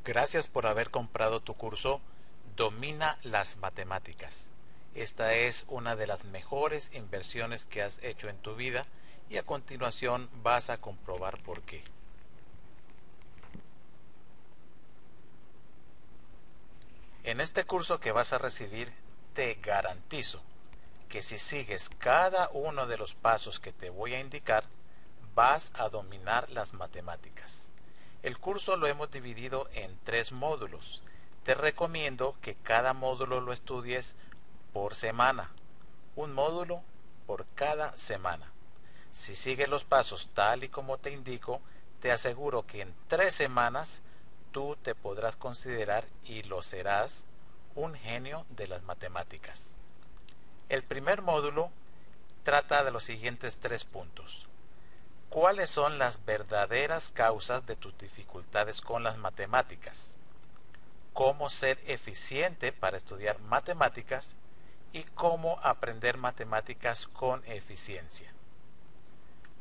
Gracias por haber comprado tu curso Domina las Matemáticas. Esta es una de las mejores inversiones que has hecho en tu vida y a continuación vas a comprobar por qué. En este curso que vas a recibir te garantizo que si sigues cada uno de los pasos que te voy a indicar, vas a dominar las matemáticas. El curso lo hemos dividido en 3 módulos. Te recomiendo que cada módulo lo estudies por semana, un módulo por cada semana. Si sigues los pasos tal y como te indico, te aseguro que en 3 semanas tú te podrás considerar y lo serás un genio de las matemáticas. El primer módulo trata de los siguientes 3 puntos. ¿Cuáles son las verdaderas causas de tus dificultades con las matemáticas? ¿Cómo ser eficiente para estudiar matemáticas? Y cómo aprender matemáticas con eficiencia.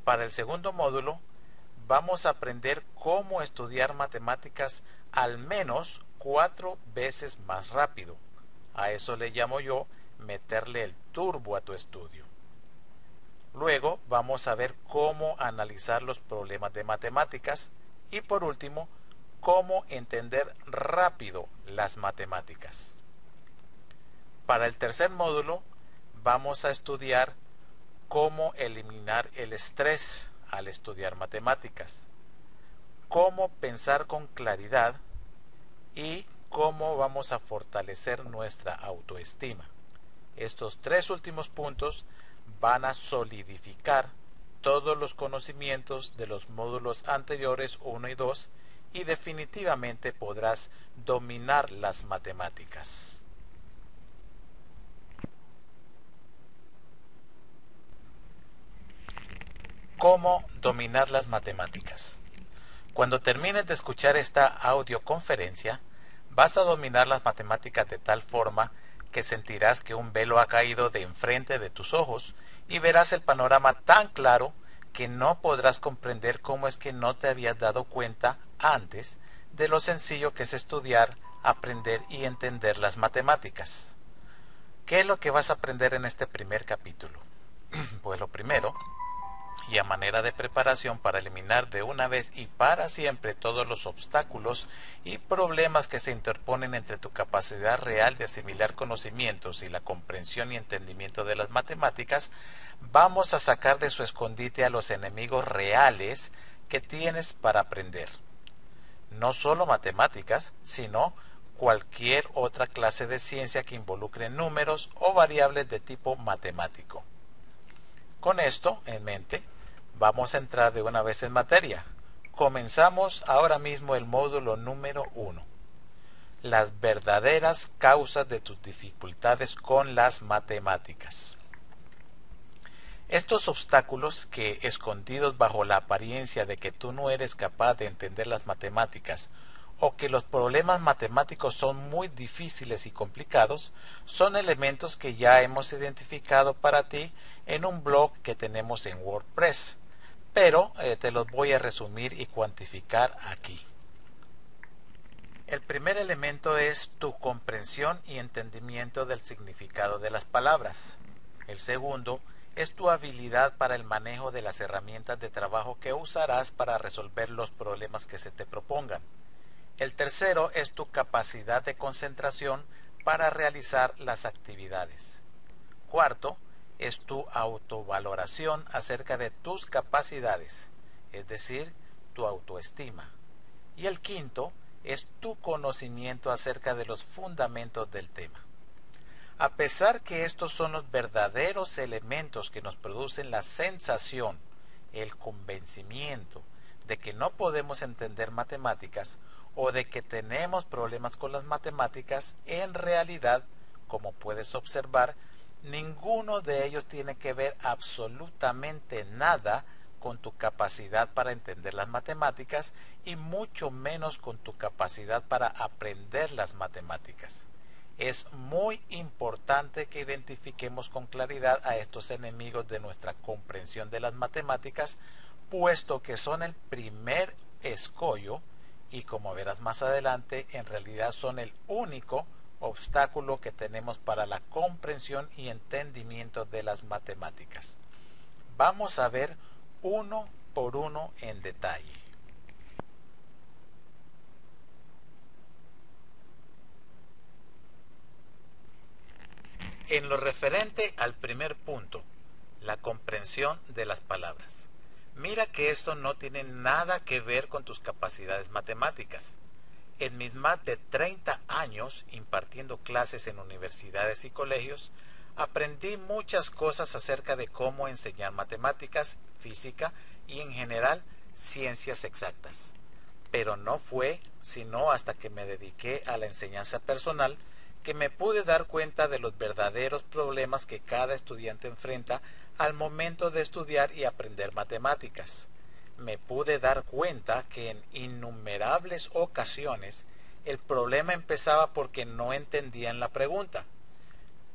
Para el segundo módulo, vamos a aprender cómo estudiar matemáticas al menos 4 veces más rápido. A eso le llamo yo meterle el turbo a tu estudio. Luego vamos a ver cómo analizar los problemas de matemáticas y por último, cómo entender rápido las matemáticas. Para el tercer módulo vamos a estudiar cómo eliminar el estrés al estudiar matemáticas, cómo pensar con claridad y cómo vamos a fortalecer nuestra autoestima. Estos 3 últimos puntos van a solidificar todos los conocimientos de los módulos anteriores 1 y 2 y definitivamente podrás dominar las matemáticas. ¿Cómo dominar las matemáticas? Cuando termines de escuchar esta audioconferencia, vas a dominar las matemáticas de tal forma que sentirás que un velo ha caído de enfrente de tus ojos y verás el panorama tan claro que no podrás comprender cómo es que no te habías dado cuenta antes de lo sencillo que es estudiar, aprender y entender las matemáticas. ¿Qué es lo que vas a aprender en este primer capítulo? Pues lo primero, y a manera de preparación para eliminar de una vez y para siempre todos los obstáculos y problemas que se interponen entre tu capacidad real de asimilar conocimientos y la comprensión y entendimiento de las matemáticas, vamos a sacar de su escondite a los enemigos reales que tienes para aprender. No solo matemáticas, sino cualquier otra clase de ciencia que involucre números o variables de tipo matemático. Con esto en mente, vamos a entrar de una vez en materia. Comenzamos ahora mismo el módulo número 1. Las verdaderas causas de tus dificultades con las matemáticas. Estos obstáculos que, escondidos bajo la apariencia de que tú no eres capaz de entender las matemáticas o que los problemas matemáticos son muy difíciles y complicados, son elementos que ya hemos identificado para ti en un blog que tenemos en WordPress, pero te los voy a resumir y cuantificar aquí. El primer elemento es tu comprensión y entendimiento del significado de las palabras. El segundo es tu habilidad para el manejo de las herramientas de trabajo que usarás para resolver los problemas que se te propongan. El tercero es tu capacidad de concentración para realizar las actividades. Cuarto, es tu autovaloración acerca de tus capacidades, es decir, tu autoestima. Y el quinto es tu conocimiento acerca de los fundamentos del tema. A pesar que estos son los verdaderos elementos que nos producen la sensación, el convencimiento de que no podemos entender matemáticas o de que tenemos problemas con las matemáticas, en realidad, como puedes observar, ninguno de ellos tiene que ver absolutamente nada con tu capacidad para entender las matemáticas y mucho menos con tu capacidad para aprender las matemáticas. Es muy importante que identifiquemos con claridad a estos enemigos de nuestra comprensión de las matemáticas, puesto que son el primer escollo y como verás más adelante, en realidad son el único obstáculo que tenemos para la comprensión y entendimiento de las matemáticas. Vamos a ver uno por uno en detalle. En lo referente al primer punto, la comprensión de las palabras. Mira que esto no tiene nada que ver con tus capacidades matemáticas. En mis más de 30 años impartiendo clases en universidades y colegios, aprendí muchas cosas acerca de cómo enseñar matemáticas, física y en general ciencias exactas. Pero no fue sino hasta que me dediqué a la enseñanza personal que me pude dar cuenta de los verdaderos problemas que cada estudiante enfrenta al momento de estudiar y aprender matemáticas. Me pude dar cuenta que en innumerables ocasiones el problema empezaba porque no entendían la pregunta.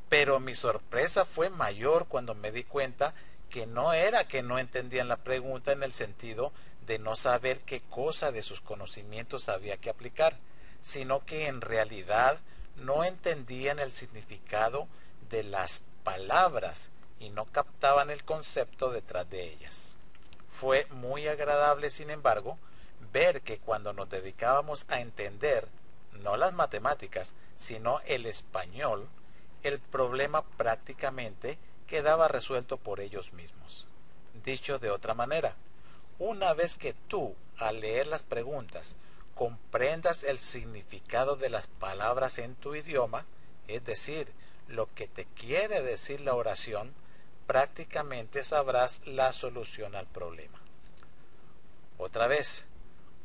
Pero mi sorpresa fue mayor cuando me di cuenta que no era que no entendían la pregunta en el sentido de no saber qué cosa de sus conocimientos había que aplicar, sino que en realidad no entendían el significado de las palabras y no captaban el concepto detrás de ellas. Fue muy agradable, sin embargo, ver que cuando nos dedicábamos a entender no las matemáticas, sino el español, el problema prácticamente quedaba resuelto por ellos mismos. Dicho de otra manera, una vez que tú, al leer las preguntas, comprendas el significado de las palabras en tu idioma, es decir, lo que te quiere decir la oración, prácticamente sabrás la solución al problema. Otra vez,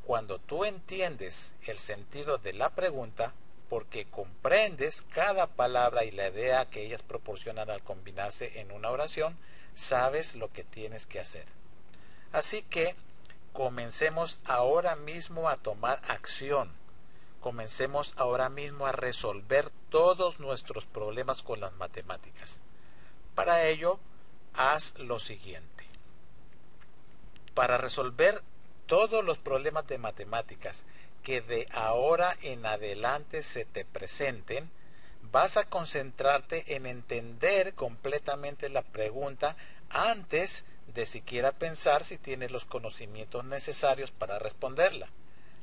cuando tú entiendes el sentido de la pregunta, porque comprendes cada palabra y la idea que ellas proporcionan al combinarse en una oración, sabes lo que tienes que hacer. Así que comencemos ahora mismo a tomar acción. Comencemos ahora mismo a resolver todos nuestros problemas con las matemáticas. Para ello, haz lo siguiente. Para resolver todos los problemas de matemáticas que de ahora en adelante se te presenten, vas a concentrarte en entender completamente la pregunta antes de siquiera pensar si tienes los conocimientos necesarios para responderla.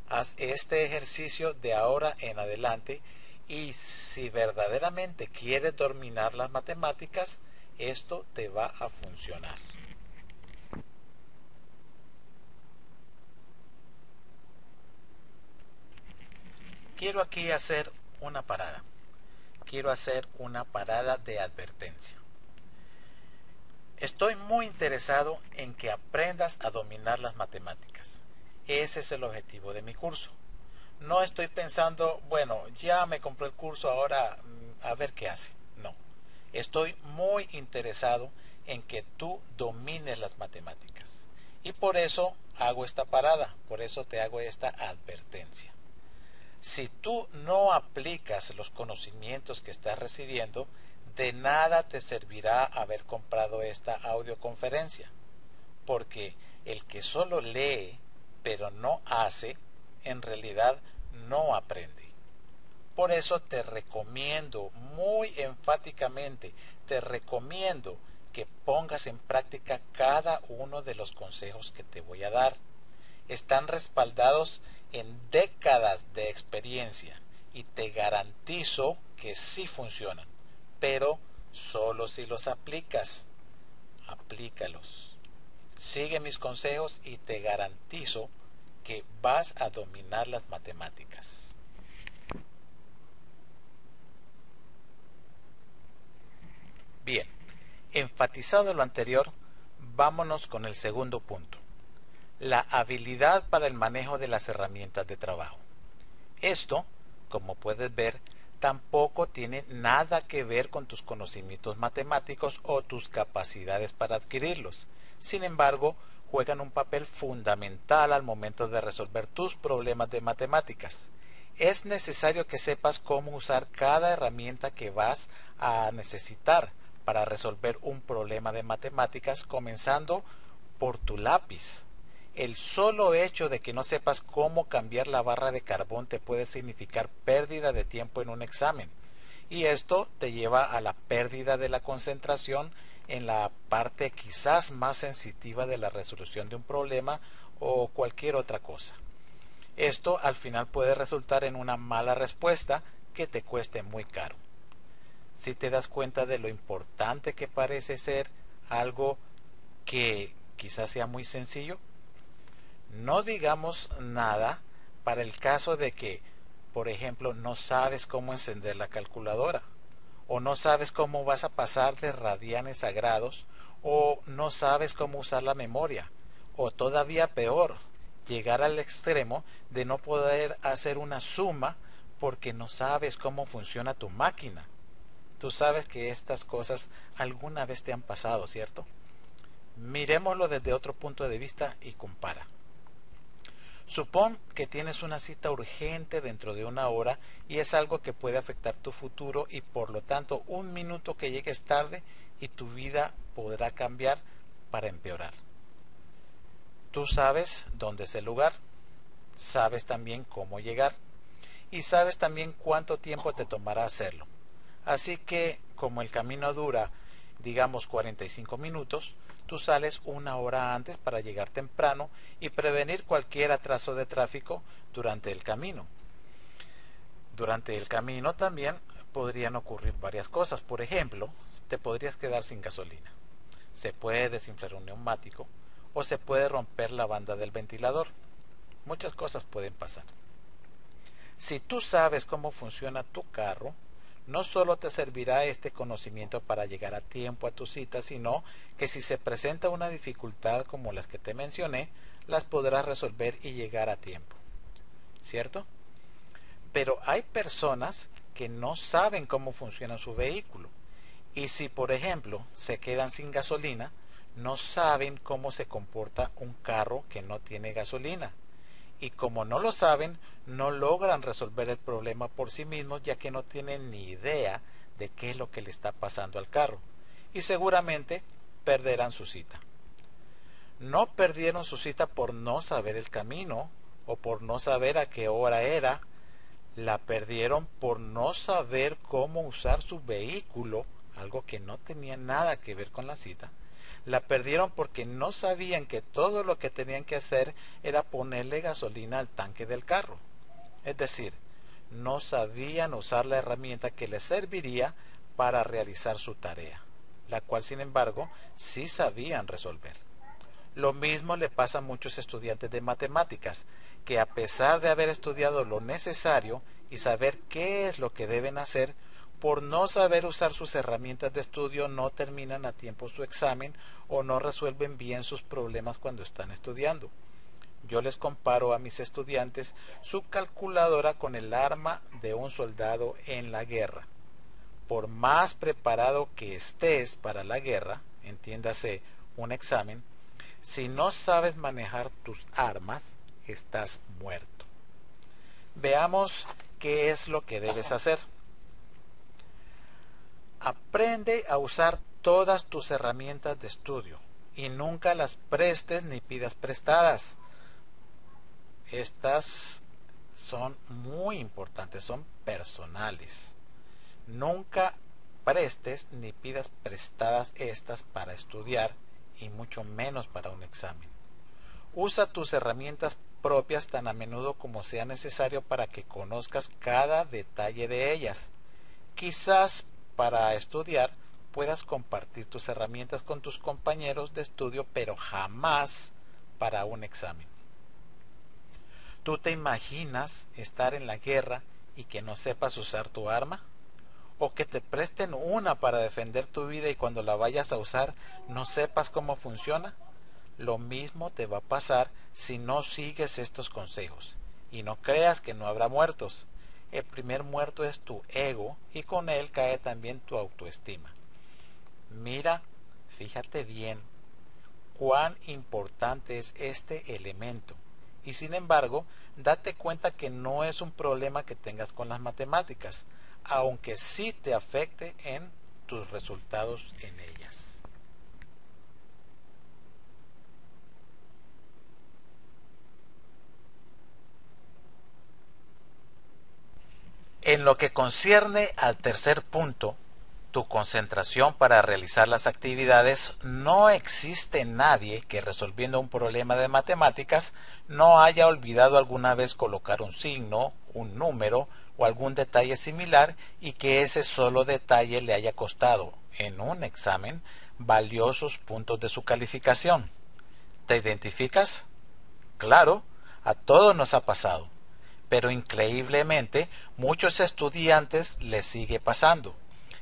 Haz este ejercicio de ahora en adelante y si verdaderamente quieres dominar las matemáticas, esto te va a funcionar. Quiero aquí hacer una parada. Quiero hacer una parada de advertencia. Estoy muy interesado en que aprendas a dominar las matemáticas. Ese es el objetivo de mi curso. No estoy pensando, bueno, ya me compré el curso, ahora a ver qué hace. No. Estoy muy interesado en que tú domines las matemáticas. Y por eso hago esta parada, por eso te hago esta advertencia. Si tú no aplicas los conocimientos que estás recibiendo, de nada te servirá haber comprado esta audioconferencia, porque el que solo lee pero no hace, en realidad no aprende. Por eso te recomiendo muy enfáticamente, te recomiendo que pongas en práctica cada uno de los consejos que te voy a dar. Están respaldados en décadas de experiencia y te garantizo que sí funcionan, pero solo si los aplicas. Aplícalos. Sigue mis consejos y te garantizo que vas a dominar las matemáticas. Bien, enfatizado lo anterior, vámonos con el segundo punto. La habilidad para el manejo de las herramientas de trabajo. Esto, como puedes ver, tampoco tiene nada que ver con tus conocimientos matemáticos o tus capacidades para adquirirlos. Sin embargo, juegan un papel fundamental al momento de resolver tus problemas de matemáticas. Es necesario que sepas cómo usar cada herramienta que vas a necesitar para resolver un problema de matemáticas, comenzando por tu lápiz. el solo hecho de que no sepas cómo cambiar la barra de carbón te puede significar pérdida de tiempo en un examen. Y esto te lleva a la pérdida de la concentración en la parte quizás más sensitiva de la resolución de un problema o cualquier otra cosa. Esto al final puede resultar en una mala respuesta que te cueste muy caro. Si te das cuenta de lo importante que parece ser algo que quizás sea muy sencillo, no digamos nada para el caso de que, por ejemplo, no sabes cómo encender la calculadora, o no sabes cómo vas a pasar de radianes a grados, o no sabes cómo usar la memoria, o todavía peor, llegar al extremo de no poder hacer una suma porque no sabes cómo funciona tu máquina. Tú sabes que estas cosas alguna vez te han pasado, ¿cierto? Miremoslo desde otro punto de vista y compara. Supón que tienes una cita urgente dentro de una hora y es algo que puede afectar tu futuro y por lo tanto un minuto que llegues tarde y tu vida podrá cambiar para empeorar. Tú sabes dónde es el lugar, sabes también cómo llegar y sabes también cuánto tiempo te tomará hacerlo. Así que como el camino dura, digamos 45 minutos, tú sales una hora antes para llegar temprano y prevenir cualquier atraso de tráfico durante el camino. Durante el camino también podrían ocurrir varias cosas. Por ejemplo, te podrías quedar sin gasolina. Se puede desinflar un neumático o se puede romper la banda del ventilador. Muchas cosas pueden pasar. Si tú sabes cómo funciona tu carro, no solo te servirá este conocimiento para llegar a tiempo a tu cita, sino que si se presenta una dificultad como las que te mencioné, las podrás resolver y llegar a tiempo. ¿Cierto? Pero hay personas que no saben cómo funciona su vehículo. Y si, por ejemplo, se quedan sin gasolina, no saben cómo se comporta un carro que no tiene gasolina. Y como no lo saben, no logran resolver el problema por sí mismos, ya que no tienen ni idea de qué es lo que le está pasando al carro. Y seguramente perderán su cita. No perdieron su cita por no saber el camino o por no saber a qué hora era. La perdieron por no saber cómo usar su vehículo, algo que no tenía nada que ver con la cita. La perdieron porque no sabían que todo lo que tenían que hacer era ponerle gasolina al tanque del carro. Es decir, no sabían usar la herramienta que les serviría para realizar su tarea, la cual sin embargo sí sabían resolver. Lo mismo le pasa a muchos estudiantes de matemáticas, que a pesar de haber estudiado lo necesario y saber qué es lo que deben hacer, por no saber usar sus herramientas de estudio no terminan a tiempo su examen o no resuelven bien sus problemas cuando están estudiando. Yo les comparo a mis estudiantes su calculadora con el arma de un soldado en la guerra. Por más preparado que estés para la guerra, entiéndase un examen, si no sabes manejar tus armas, estás muerto. Veamos qué es lo que debes hacer. Aprende a usar todas tus herramientas de estudio y nunca las prestes ni pidas prestadas. Estas son muy importantes, son personales. Nunca prestes ni pidas prestadas estas para estudiar y mucho menos para un examen. Usa tus herramientas propias tan a menudo como sea necesario para que conozcas cada detalle de ellas. Quizás para estudiar puedas compartir tus herramientas con tus compañeros de estudio, pero jamás para un examen. ¿Tú te imaginas estar en la guerra y que no sepas usar tu arma? ¿O que te presten una para defender tu vida y cuando la vayas a usar no sepas cómo funciona? Lo mismo te va a pasar si no sigues estos consejos. Y no creas que no habrá muertos. El primer muerto es tu ego y con él cae también tu autoestima. Mira, fíjate bien cuán importante es este elemento. Y sin embargo, date cuenta que no es un problema que tengas con las matemáticas, aunque sí te afecte en tus resultados en ellas. En lo que concierne al tercer punto, tu concentración para realizar las actividades, no existe nadie que resolviendo un problema de matemáticas no haya olvidado alguna vez colocar un signo, un número o algún detalle similar y que ese solo detalle le haya costado, en un examen, valiosos puntos de su calificación. ¿Te identificas? Claro, a todos nos ha pasado, pero increíblemente muchos estudiantes les sigue pasando.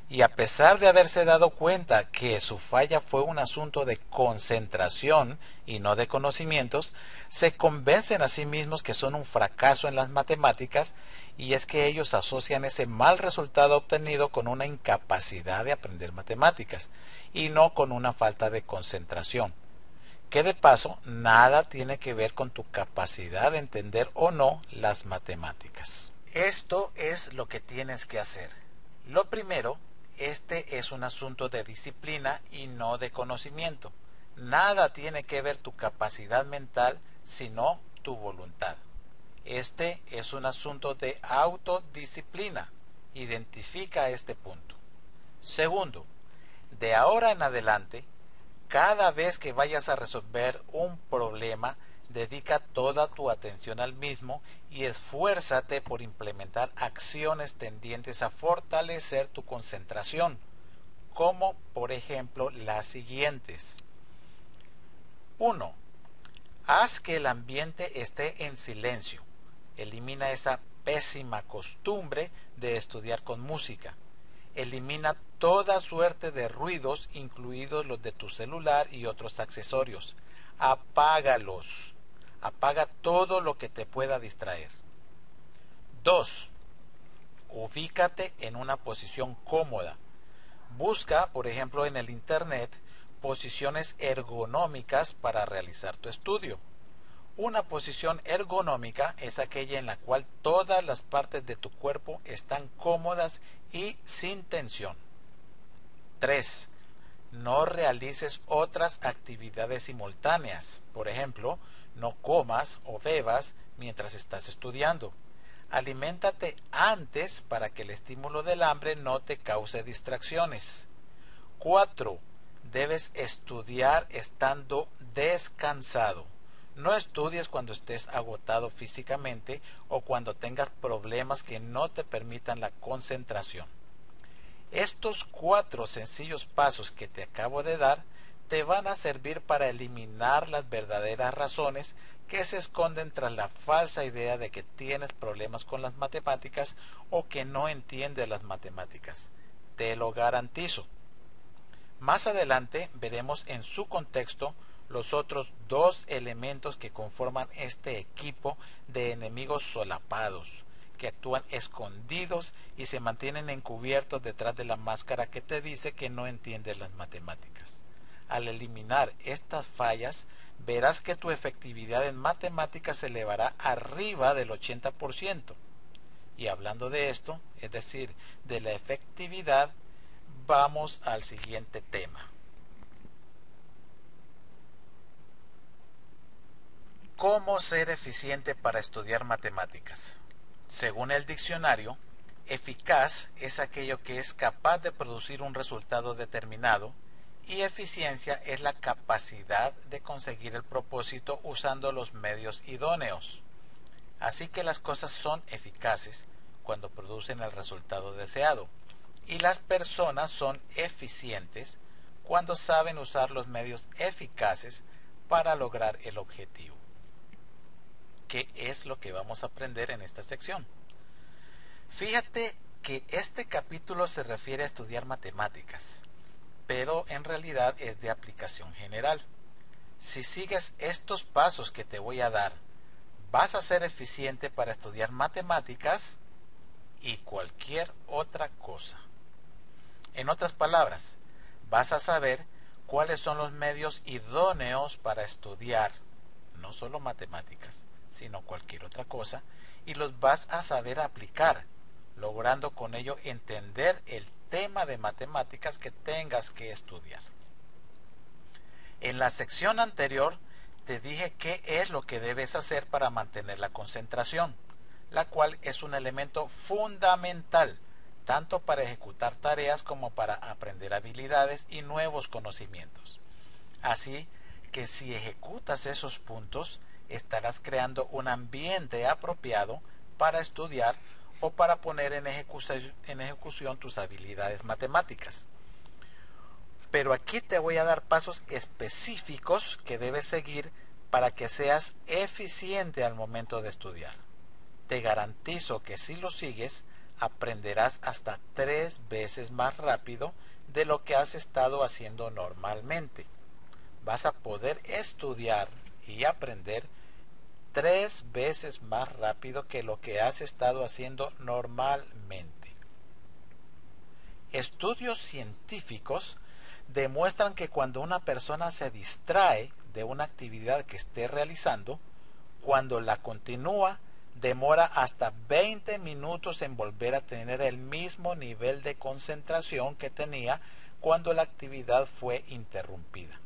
Y a pesar de haberse dado cuenta que su falla fue un asunto de concentración y no de conocimientos, se convencen a sí mismos que son un fracaso en las matemáticas, y es que ellos asocian ese mal resultado obtenido con una incapacidad de aprender matemáticas y no con una falta de concentración, que de paso nada tiene que ver con tu capacidad de entender o no las matemáticas. Esto es lo que tienes que hacer. Lo primero, este es un asunto de disciplina y no de conocimiento. Nada tiene que ver tu capacidad mental, sino tu voluntad. Este es un asunto de autodisciplina. Identifica este punto. Segundo, de ahora en adelante, cada vez que vayas a resolver un problema, dedica toda tu atención al mismo y esfuérzate por implementar acciones tendientes a fortalecer tu concentración, como por ejemplo las siguientes. 1. Haz que el ambiente esté en silencio. Elimina esa pésima costumbre de estudiar con música. Elimina toda suerte de ruidos, incluidos los de tu celular y otros accesorios. Apágalos. Apaga todo lo que te pueda distraer. 2. Ubícate en una posición cómoda. Busca, por ejemplo, en el internet, posiciones ergonómicas para realizar tu estudio. Una posición ergonómica es aquella en la cual todas las partes de tu cuerpo están cómodas y sin tensión. 3. No realices otras actividades simultáneas. Por ejemplo, no comas o bebas mientras estás estudiando. Aliméntate antes para que el estímulo del hambre no te cause distracciones. 4. Debes estudiar estando descansado. No estudies cuando estés agotado físicamente o cuando tengas problemas que no te permitan la concentración. Estos 4 sencillos pasos que te acabo de dar te van a servir para eliminar las verdaderas razones que se esconden tras la falsa idea de que tienes problemas con las matemáticas o que no entiendes las matemáticas. Te lo garantizo. Más adelante veremos en su contexto los otros 2 elementos que conforman este equipo de enemigos solapados, que actúan escondidos y se mantienen encubiertos detrás de la máscara que te dice que no entiendes las matemáticas. Al eliminar estas fallas, verás que tu efectividad en matemáticas se elevará arriba del 80%. Y hablando de esto, es decir, de la efectividad, vamos al siguiente tema. ¿Cómo ser eficiente para estudiar matemáticas? Según el diccionario, eficaz es aquello que es capaz de producir un resultado determinado, y eficiencia es la capacidad de conseguir el propósito usando los medios idóneos. Así que las cosas son eficaces cuando producen el resultado deseado, y las personas son eficientes cuando saben usar los medios eficaces para lograr el objetivo. ¿Qué es lo que vamos a aprender en esta sección? Fíjate que este capítulo se refiere a estudiar matemáticas, pero en realidad es de aplicación general. Si sigues estos pasos que te voy a dar, vas a ser eficiente para estudiar matemáticas y cualquier otra cosa. En otras palabras, vas a saber cuáles son los medios idóneos para estudiar, no solo matemáticas, sino cualquier otra cosa, y los vas a saber aplicar, logrando con ello entender el tema de matemáticas que tengas que estudiar. En la sección anterior te dije qué es lo que debes hacer para mantener la concentración. la cual es un elemento fundamental tanto para ejecutar tareas como para aprender habilidades y nuevos conocimientos. Así que si ejecutas esos puntos, estarás creando un ambiente apropiado para estudiar o para poner en ejecución tus habilidades matemáticas. Pero aquí te voy a dar pasos específicos que debes seguir para que seas eficiente al momento de estudiar. Te garantizo que si lo sigues, aprenderás hasta 3 veces más rápido de lo que has estado haciendo normalmente. Vas a poder estudiar y aprender 3 veces más rápido que lo que has estado haciendo normalmente. Estudios científicos demuestran que cuando una persona se distrae de una actividad que esté realizando, cuando la continúa, demora hasta 20 minutos en volver a tener el mismo nivel de concentración que tenía cuando la actividad fue interrumpida.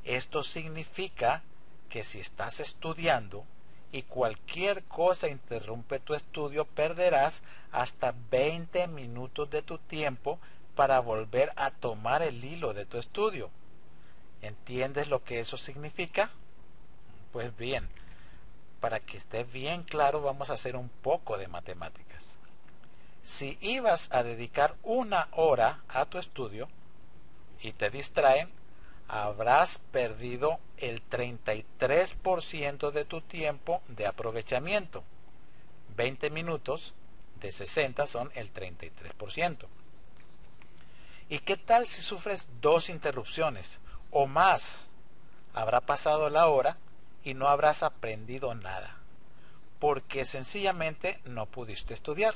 Esto significa que si estás estudiando y cualquier cosa interrumpe tu estudio, perderás hasta 20 minutos de tu tiempo para volver a tomar el hilo de tu estudio. ¿Entiendes lo que eso significa? Pues bien, para que esté bien claro, vamos a hacer un poco de matemáticas. Si ibas a dedicar 1 hora a tu estudio y te distraen, habrás perdido el 33% de tu tiempo de aprovechamiento. 20 minutos de 60 son el 33%. ¿Y qué tal si sufres 2 interrupciones o más? Habrá pasado la hora y no habrás aprendido nada, porque sencillamente no pudiste estudiar.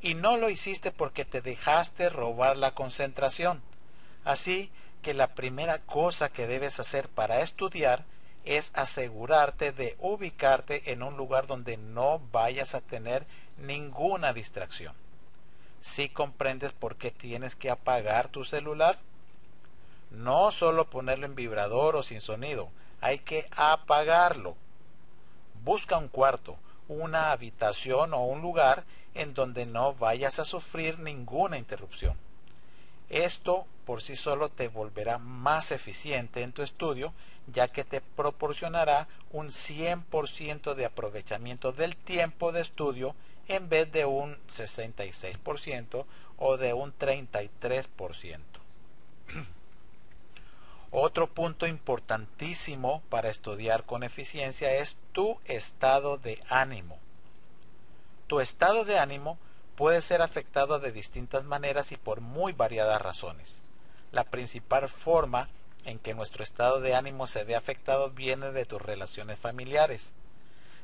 Y no lo hiciste porque te dejaste robar la concentración. Así que la primera cosa que debes hacer para estudiar es asegurarte de ubicarte en un lugar donde no vayas a tener ninguna distracción. ¿Sí comprendes por qué tienes que apagar tu celular? No solo ponerlo en vibrador o sin sonido, hay que apagarlo. Busca un cuarto, una habitación o un lugar en donde no vayas a sufrir ninguna interrupción. Esto por sí solo te volverá más eficiente en tu estudio, ya que te proporcionará un 100% de aprovechamiento del tiempo de estudio en vez de un 66% o de un 33%. Otro punto importantísimo para estudiar con eficiencia es tu estado de ánimo. Tu estado de ánimo puede ser afectado de distintas maneras y por muy variadas razones. La principal forma en que nuestro estado de ánimo se ve afectado viene de tus relaciones familiares.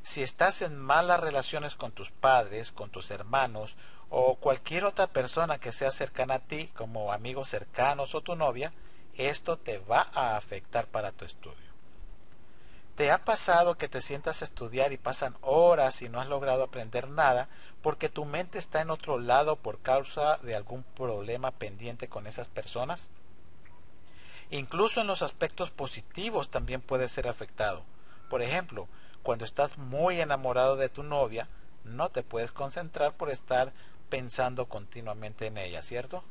Si estás en malas relaciones con tus padres, con tus hermanos o cualquier otra persona que sea cercana a ti, como amigos cercanos o tu novia, esto te va a afectar para tu estudio. ¿Te ha pasado que te sientas a estudiar y pasan horas y no has logrado aprender nada porque tu mente está en otro lado por causa de algún problema pendiente con esas personas? Incluso en los aspectos positivos también puedes ser afectado. Por ejemplo, cuando estás muy enamorado de tu novia, no te puedes concentrar por estar pensando continuamente en ella, ¿cierto?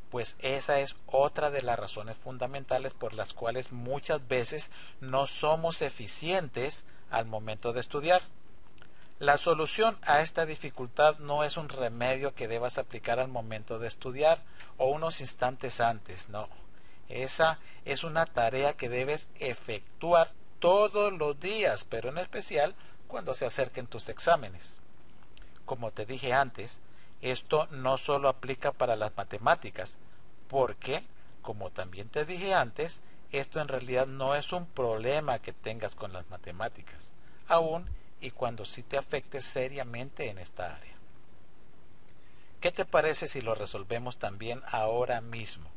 Pues esa es otra de las razones fundamentales por las cuales muchas veces no somos eficientes al momento de estudiar. La solución a esta dificultad no es un remedio que debas aplicar al momento de estudiar o unos instantes antes, no. Esa es una tarea que debes efectuar todos los días, pero en especial cuando se acerquen tus exámenes. Como te dije antes, esto no solo aplica para las matemáticas, porque, como también te dije antes, esto en realidad no es un problema que tengas con las matemáticas, aun y cuando sí te afecte seriamente en esta área. ¿Qué te parece si lo resolvemos también ahora mismo?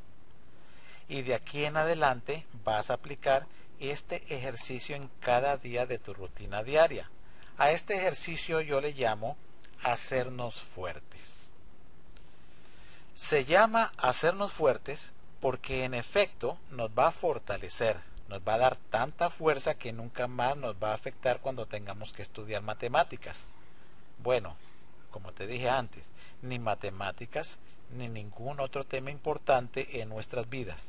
Y de aquí en adelante vas a aplicar este ejercicio en cada día de tu rutina diaria. A este ejercicio yo le llamo hacernos fuertes. Se llama hacernos fuertes porque en efecto nos va a fortalecer, nos va a dar tanta fuerza que nunca más nos va a afectar cuando tengamos que estudiar matemáticas. Bueno, como te dije antes, ni matemáticas ni ningún otro tema importante en nuestras vidas.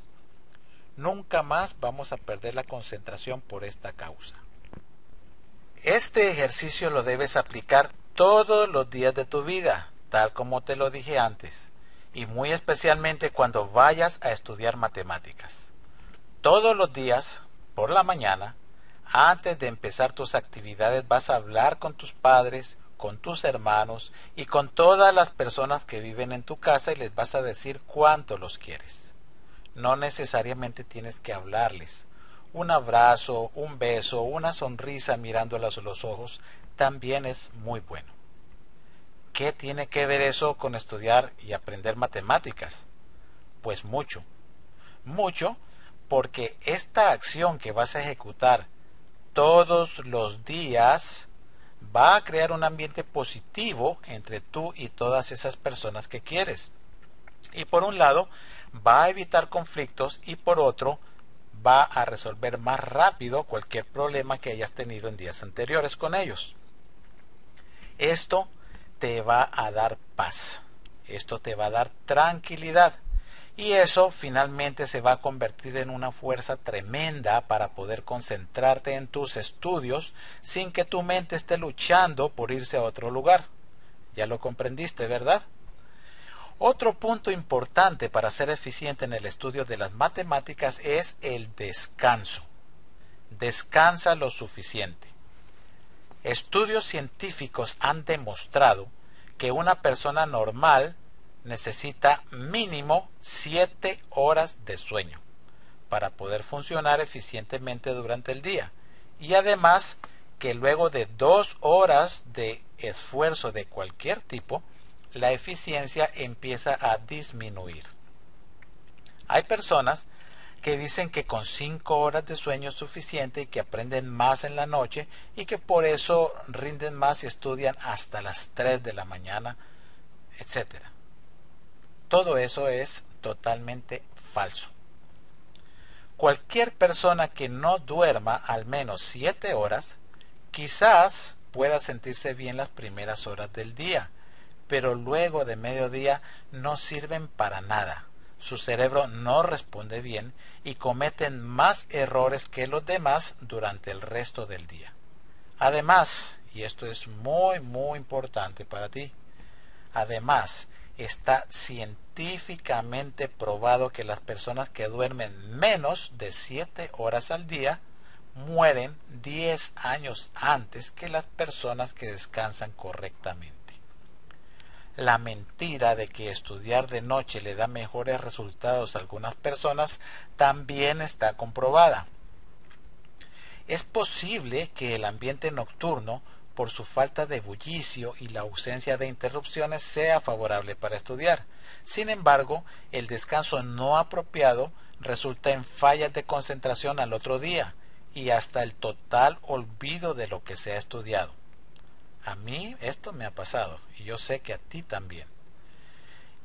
Nunca más vamos a perder la concentración por esta causa. Este ejercicio lo debes aplicar todos los días de tu vida, tal como te lo dije antes, y muy especialmente cuando vayas a estudiar matemáticas. Todos los días, por la mañana, antes de empezar tus actividades, vas a hablar con tus padres, con tus hermanos y con todas las personas que viven en tu casa y les vas a decir cuánto los quieres. No necesariamente tienes que hablarles. Un abrazo, un beso, una sonrisa mirándolas a los ojos también es muy bueno. ¿Qué tiene que ver eso con estudiar y aprender matemáticas? Pues mucho. Mucho porque esta acción que vas a ejecutar todos los días va a crear un ambiente positivo entre tú y todas esas personas que quieres. Y por un lado, va a evitar conflictos y por otro, va a resolver más rápido cualquier problema que hayas tenido en días anteriores con ellos. Esto te va a dar paz, esto te va a dar tranquilidad y eso finalmente se va a convertir en una fuerza tremenda para poder concentrarte en tus estudios sin que tu mente esté luchando por irse a otro lugar. Ya lo comprendiste, ¿verdad? Otro punto importante para ser eficiente en el estudio de las matemáticas es el descanso. Descansa lo suficiente. Estudios científicos han demostrado que una persona normal necesita mínimo 7 horas de sueño para poder funcionar eficientemente durante el día. Y además que luego de 2 horas de esfuerzo de cualquier tipo, la eficiencia empieza a disminuir. Hay personas que dicen que con 5 horas de sueño es suficiente y que aprenden más en la noche y que por eso rinden más y estudian hasta las 3 de la mañana, etc. Todo eso es totalmente falso. Cualquier persona que no duerma al menos 7 horas, quizás pueda sentirse bien las primeras horas del día, pero luego de mediodía no sirven para nada. Su cerebro no responde bien y cometen más errores que los demás durante el resto del día. Además, y esto es muy importante para ti, además está científicamente probado que las personas que duermen menos de 7 horas al día mueren 10 años antes que las personas que descansan correctamente. La mentira de que estudiar de noche le da mejores resultados a algunas personas también está comprobada. Es posible que el ambiente nocturno, por su falta de bullicio y la ausencia de interrupciones, sea favorable para estudiar. Sin embargo, el descanso no apropiado resulta en fallas de concentración al otro día y hasta el total olvido de lo que se ha estudiado. A mí esto me ha pasado y yo sé que a ti también.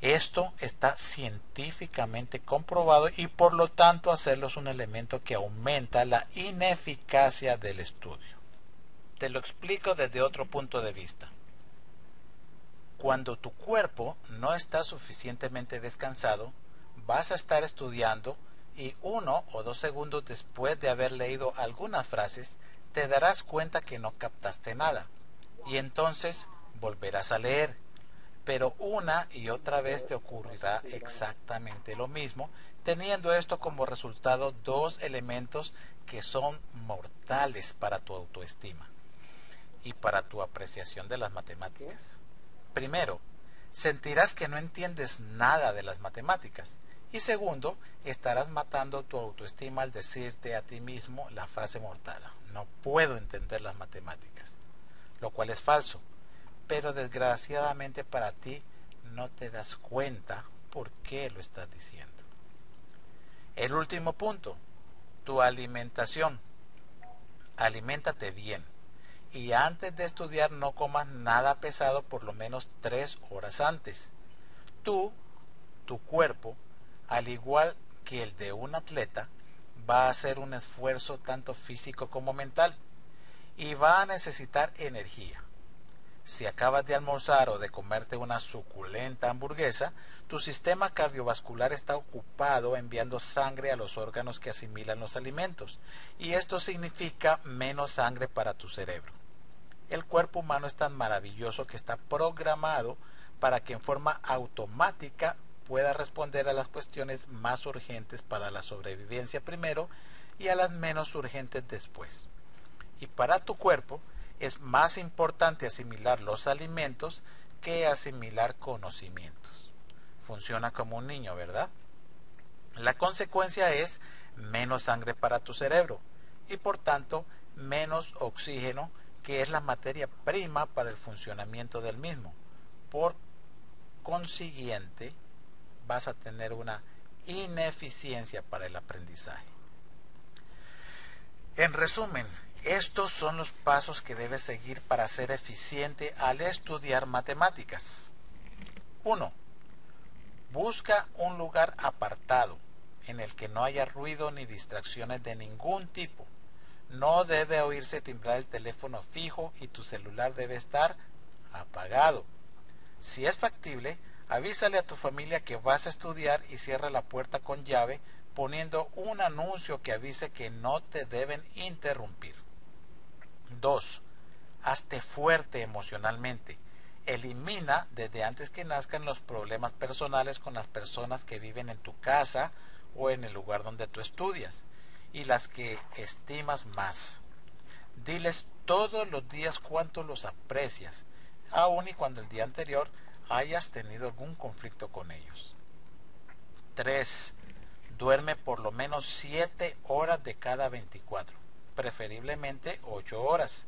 Esto está científicamente comprobado y por lo tanto hacerlo es un elemento que aumenta la ineficacia del estudio. Te lo explico desde otro punto de vista. Cuando tu cuerpo no está suficientemente descansado, vas a estar estudiando y 1 o 2 segundos después de haber leído algunas frases, te darás cuenta que no captaste nada. Y entonces volverás a leer, pero una y otra vez te ocurrirá exactamente lo mismo, teniendo esto como resultado 2 elementos que son mortales para tu autoestima y para tu apreciación de las matemáticas. Primero, sentirás que no entiendes nada de las matemáticas. Y segundo, estarás matando tu autoestima al decirte a ti mismo la frase mortal: no puedo entender las matemáticas. Lo cual es falso, pero desgraciadamente para ti no te das cuenta por qué lo estás diciendo. El último punto, tu alimentación. Aliméntate bien y antes de estudiar no comas nada pesado por lo menos 3 horas antes. Tu cuerpo, al igual que el de un atleta, va a hacer un esfuerzo tanto físico como mental y va a necesitar energía. Si acabas de almorzar o de comerte una suculenta hamburguesa, tu sistema cardiovascular está ocupado enviando sangre a los órganos que asimilan los alimentos, y esto significa menos sangre para tu cerebro. El cuerpo humano es tan maravilloso que está programado para que en forma automática pueda responder a las cuestiones más urgentes para la sobrevivencia primero y a las menos urgentes después. Y para tu cuerpo es más importante asimilar los alimentos que asimilar conocimientos. Funciona como un niño, ¿verdad? La consecuencia es menos sangre para tu cerebro y por tanto menos oxígeno, que es la materia prima para el funcionamiento del mismo. Por consiguiente, vas a tener una ineficiencia para el aprendizaje. En resumen, estos son los pasos que debes seguir para ser eficiente al estudiar matemáticas. 1. Busca un lugar apartado en el que no haya ruido ni distracciones de ningún tipo. No debe oírse timbrar el teléfono fijo y tu celular debe estar apagado. Si es factible, avísale a tu familia que vas a estudiar y cierra la puerta con llave poniendo un anuncio que avise que no te deben interrumpir. 2. Hazte fuerte emocionalmente. Elimina desde antes que nazcan los problemas personales con las personas que viven en tu casa o en el lugar donde tú estudias y las que estimas más. Diles todos los días cuánto los aprecias, aun y cuando el día anterior hayas tenido algún conflicto con ellos. 3. Duerme por lo menos 7 horas de cada 24, preferiblemente 8 horas.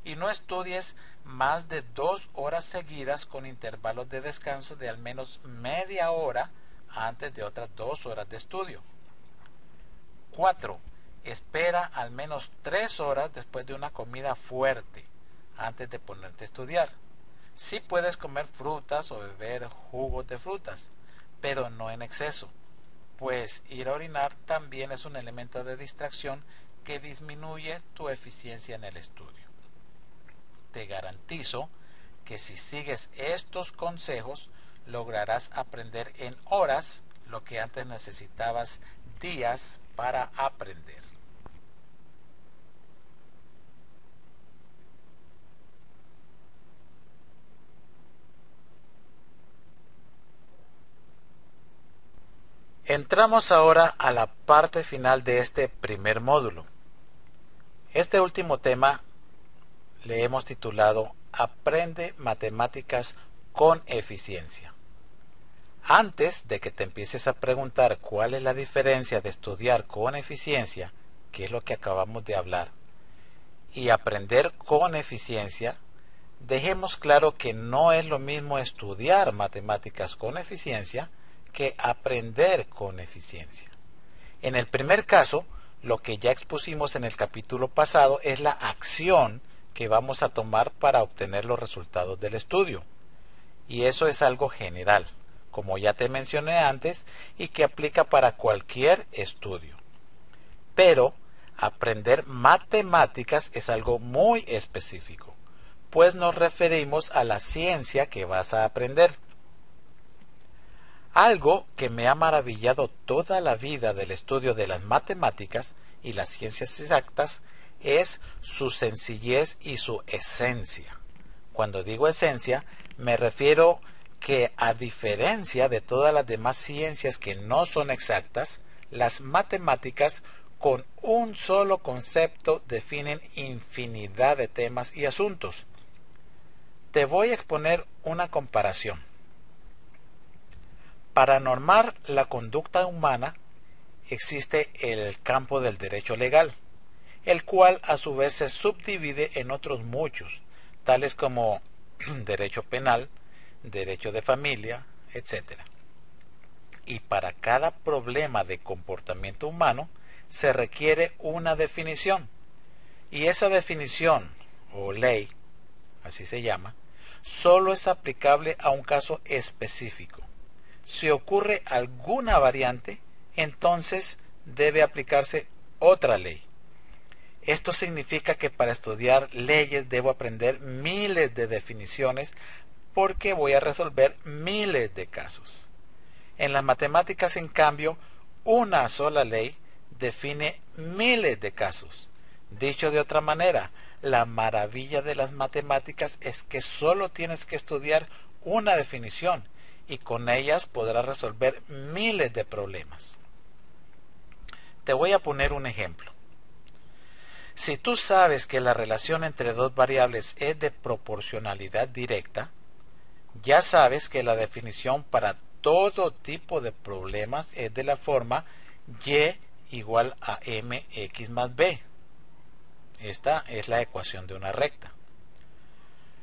Y no estudies más de 2 horas seguidas con intervalos de descanso de al menos media hora antes de otras 2 horas de estudio. 4. Espera al menos 3 horas después de una comida fuerte antes de ponerte a estudiar. Sí puedes comer frutas o beber jugos de frutas, pero no en exceso, pues ir a orinar también es un elemento de distracción que disminuye tu eficiencia en el estudio. Te garantizo que si sigues estos consejos lograrás aprender en horas lo que antes necesitabas días para aprender. Entramos ahora a la parte final de este primer módulo. Este último tema le hemos titulado Aprende matemáticas con eficiencia. Antes de que te empieces a preguntar cuál es la diferencia de estudiar con eficiencia, que es lo que acabamos de hablar, y aprender con eficiencia, dejemos claro que no es lo mismo estudiar matemáticas con eficiencia que aprender con eficiencia. En el primer caso, lo que ya expusimos en el capítulo pasado es la acción que vamos a tomar para obtener los resultados del estudio. Y eso es algo general, como ya te mencioné antes, y que aplica para cualquier estudio. Pero aprender matemáticas es algo muy específico, pues nos referimos a la ciencia que vas a aprender. Algo que me ha maravillado toda la vida del estudio de las matemáticas y las ciencias exactas es su sencillez y su esencia. Cuando digo esencia, me refiero que a diferencia de todas las demás ciencias que no son exactas, las matemáticas con un solo concepto definen infinidad de temas y asuntos. Te voy a exponer una comparación. Para normar la conducta humana existe el campo del derecho legal, el cual a su vez se subdivide en otros muchos, tales como derecho penal, derecho de familia, etc. Y para cada problema de comportamiento humano se requiere una definición, y esa definición, o ley, así se llama, solo es aplicable a un caso específico. Si ocurre alguna variante, entonces debe aplicarse otra ley. Esto significa que para estudiar leyes debo aprender miles de definiciones porque voy a resolver miles de casos. En las matemáticas, en cambio, una sola ley define miles de casos. Dicho de otra manera, la maravilla de las matemáticas es que solo tienes que estudiar una definición y con ellas podrás resolver miles de problemas. Te voy a poner un ejemplo. Si tú sabes que la relación entre dos variables es de proporcionalidad directa, ya sabes que la definición para todo tipo de problemas es de la forma y igual a mx más b. Esta es la ecuación de una recta.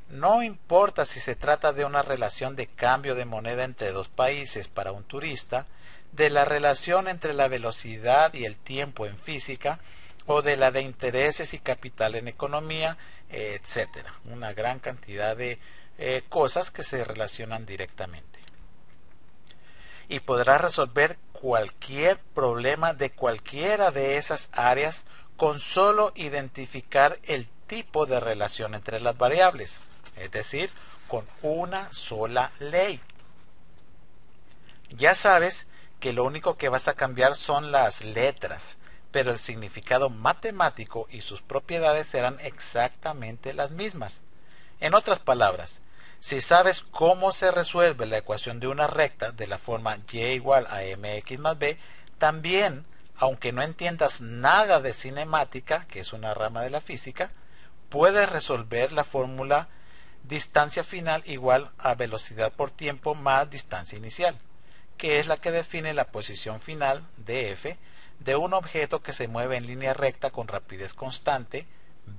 No importa si se trata de una relación de cambio de moneda entre dos países para un turista, de la relación entre la velocidad y el tiempo en física, o de la de intereses y capital en economía, etcétera. Una gran cantidad de cosas que se relacionan directamente. Y podrás resolver cualquier problema de cualquiera de esas áreas con solo identificar el tipo de relación entre las variables, es decir, con una sola ley. Ya sabes que lo único que vas a cambiar son las letras, pero el significado matemático y sus propiedades serán exactamente las mismas. En otras palabras, si sabes cómo se resuelve la ecuación de una recta de la forma y igual a mx más b, también, aunque no entiendas nada de cinemática, que es una rama de la física, puedes resolver la fórmula distancia final igual a velocidad por tiempo más distancia inicial, que es la que define la posición final df de un objeto que se mueve en línea recta con rapidez constante,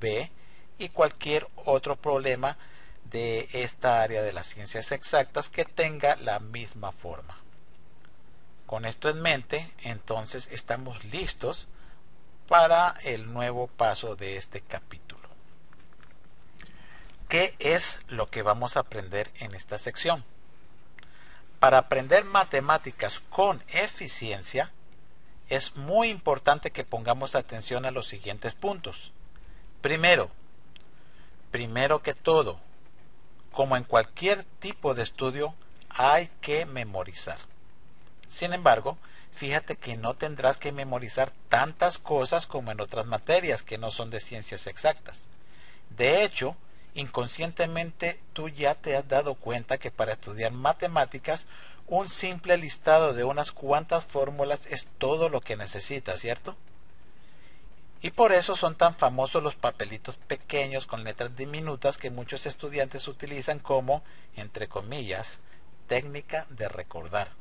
v, y cualquier otro problema de esta área de las ciencias exactas que tenga la misma forma. Con esto en mente, entonces estamos listos para el nuevo paso de este capítulo. ¿Qué es lo que vamos a aprender en esta sección? Para aprender matemáticas con eficiencia, es muy importante que pongamos atención a los siguientes puntos. Primero que todo, como en cualquier tipo de estudio, hay que memorizar. Sin embargo, fíjate que no tendrás que memorizar tantas cosas como en otras materias que no son de ciencias exactas. De hecho, inconscientemente tú ya te has dado cuenta que para estudiar matemáticas, un simple listado de unas cuantas fórmulas es todo lo que necesitas, ¿cierto? Y por eso son tan famosos los papelitos pequeños con letras diminutas que muchos estudiantes utilizan como, entre comillas, técnica de recordar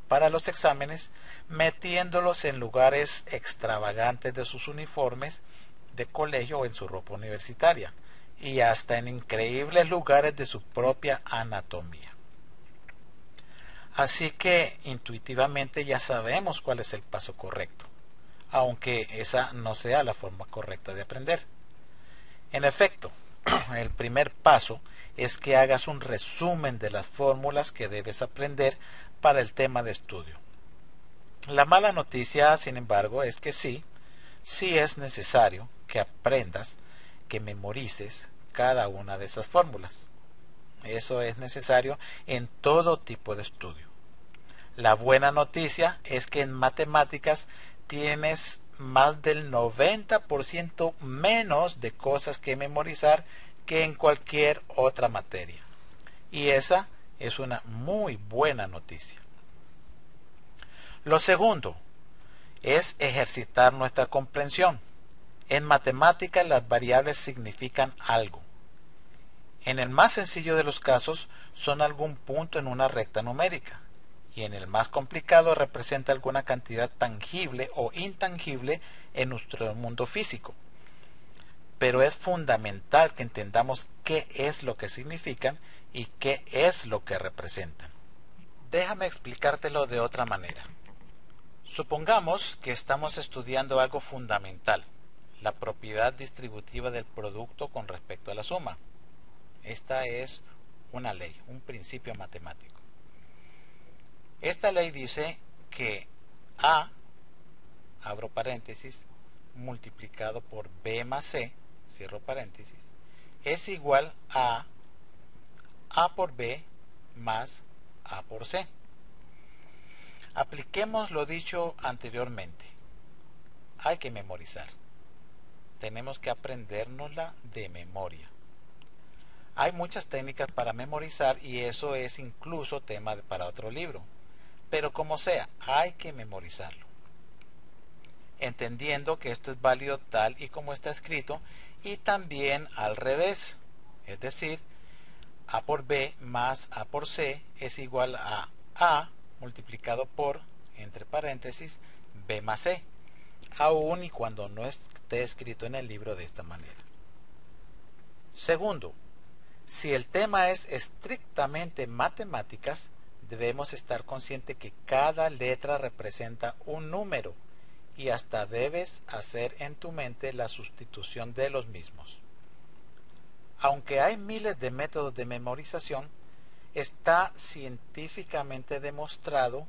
para los exámenes, metiéndolos en lugares extravagantes de sus uniformes de colegio o en su ropa universitaria, y hasta en increíbles lugares de su propia anatomía. Así que intuitivamente ya sabemos cuál es el paso correcto, aunque esa no sea la forma correcta de aprender. En efecto, el primer paso es que hagas un resumen de las fórmulas que debes aprender para el tema de estudio. La mala noticia, sin embargo, es que sí es necesario que aprendas, que memorices cada una de esas fórmulas. Eso es necesario en todo tipo de estudio. La buena noticia es que en matemáticas tienes más del 90% menos de cosas que memorizar que en cualquier otra materia. Y esa es una muy buena noticia. Lo segundo es ejercitar nuestra comprensión. En matemáticas las variables significan algo. En el más sencillo de los casos son algún punto en una recta numérica, y en el más complicado representa alguna cantidad tangible o intangible en nuestro mundo físico. Pero es fundamental que entendamos qué es lo que significan y qué es lo que representan. Déjame explicártelo de otra manera. Supongamos que estamos estudiando algo fundamental, la propiedad distributiva del producto con respecto a la suma. Esta es una ley, un principio matemático. Esta ley dice que A, abro paréntesis, multiplicado por B más C, cierro paréntesis, es igual a A por B más A por C. Apliquemos lo dicho anteriormente. Hay que memorizar. Tenemos que aprendérnosla de memoria. Hay muchas técnicas para memorizar y eso es incluso tema para otro libro. Pero como sea, hay que memorizarlo. Entendiendo que esto es válido tal y como está escrito y también al revés. Es decir, A por B más A por C es igual a A multiplicado por, entre paréntesis, B más C, aun y cuando no esté escrito en el libro de esta manera. Segundo, si el tema es estrictamente matemáticas, debemos estar conscientes que cada letra representa un número y hasta debes hacer en tu mente la sustitución de los mismos. Aunque hay miles de métodos de memorización, está científicamente demostrado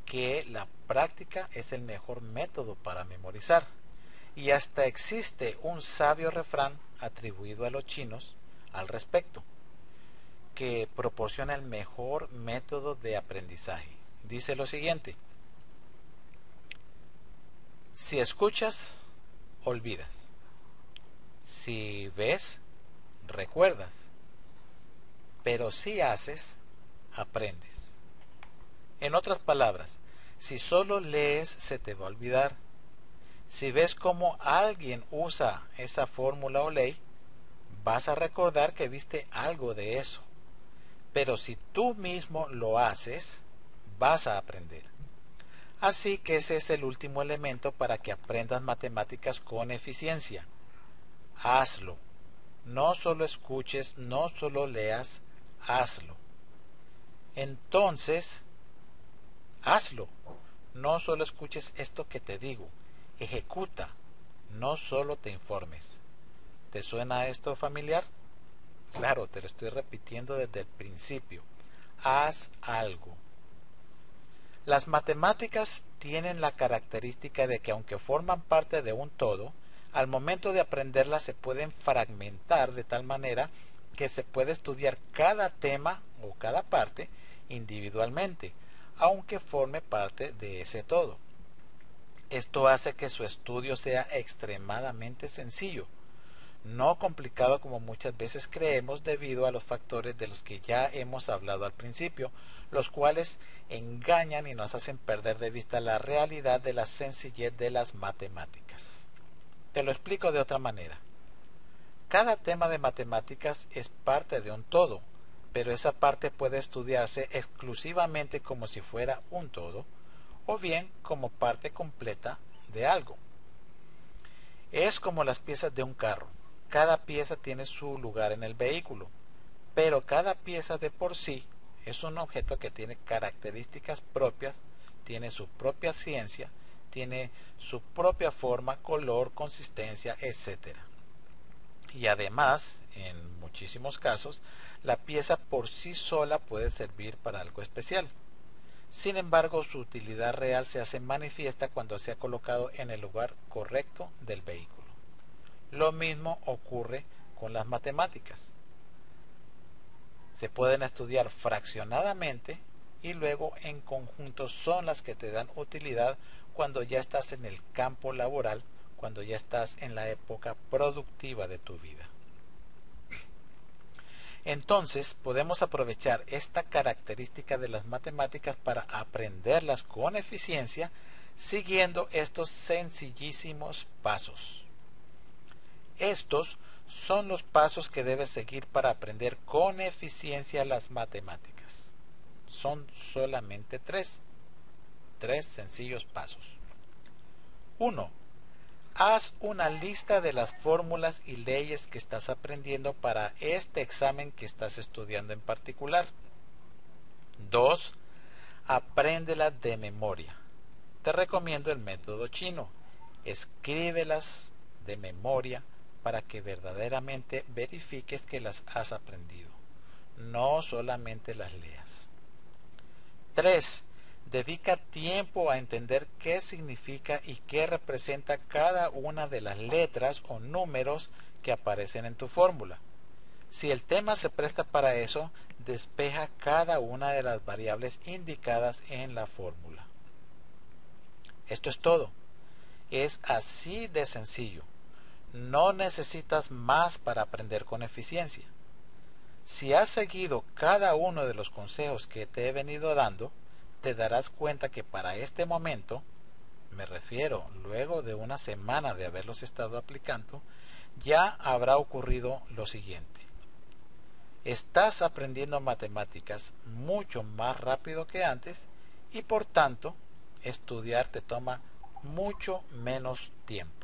que la práctica es el mejor método para memorizar. Y hasta existe un sabio refrán atribuido a los chinos al respecto, que proporciona el mejor método de aprendizaje. Dice lo siguiente: si escuchas, olvidas. Si ves, recuerdas. Pero si haces, aprendes. En otras palabras, si solo lees, se te va a olvidar. Si ves cómo alguien usa esa fórmula o ley, vas a recordar que viste algo de eso. Pero si tú mismo lo haces, vas a aprender. Así que ese es el último elemento para que aprendas matemáticas con eficiencia. Hazlo. No solo escuches, no solo leas, hazlo. Entonces, hazlo. No solo escuches esto que te digo, ejecuta, no solo te informes. ¿Te suena esto familiar? Claro, te lo estoy repitiendo desde el principio. Haz algo. Las matemáticas tienen la característica de que aunque forman parte de un todo, al momento de aprenderlas se pueden fragmentar de tal manera que se puede estudiar cada tema o cada parte individualmente, aunque forme parte de ese todo. Esto hace que su estudio sea extremadamente sencillo, no complicado como muchas veces creemos debido a los factores de los que ya hemos hablado al principio, los cuales engañan y nos hacen perder de vista la realidad de la sencillez de las matemáticas. Te lo explico de otra manera. Cada tema de matemáticas es parte de un todo, pero esa parte puede estudiarse exclusivamente como si fuera un todo, o bien como parte completa de algo. Es como las piezas de un carro. Cada pieza tiene su lugar en el vehículo, pero cada pieza de por sí es un objeto que tiene características propias, tiene su propia ciencia, tiene su propia forma, color, consistencia, etc. Y además, en muchísimos casos, la pieza por sí sola puede servir para algo especial. Sin embargo, su utilidad real se hace manifiesta cuando se ha colocado en el lugar correcto del vehículo. Lo mismo ocurre con las matemáticas. Se pueden estudiar fraccionadamente y luego en conjunto son las que te dan utilidad cuando ya estás en el campo laboral, cuando ya estás en la época productiva de tu vida. Entonces podemos aprovechar esta característica de las matemáticas para aprenderlas con eficiencia siguiendo estos sencillísimos pasos. Estos son los pasos que debes seguir para aprender con eficiencia las matemáticas. Son solamente tres sencillos pasos. 1. Haz una lista de las fórmulas y leyes que estás aprendiendo para este examen que estás estudiando en particular. 2. Apréndelas de memoria. Te recomiendo el método chino. Escríbelas de memoria para que verdaderamente verifiques que las has aprendido. No solamente las leas. 3. Dedica tiempo a entender qué significa y qué representa cada una de las letras o números que aparecen en tu fórmula. Si el tema se presta para eso, despeja cada una de las variables indicadas en la fórmula. Esto es todo. Es así de sencillo. No necesitas más para aprender con eficiencia. Si has seguido cada uno de los consejos que te he venido dando, te darás cuenta que para este momento, me refiero luego de una semana de haberlos estado aplicando, ya habrá ocurrido lo siguiente. Estás aprendiendo matemáticas mucho más rápido que antes y por tanto estudiar te toma mucho menos tiempo.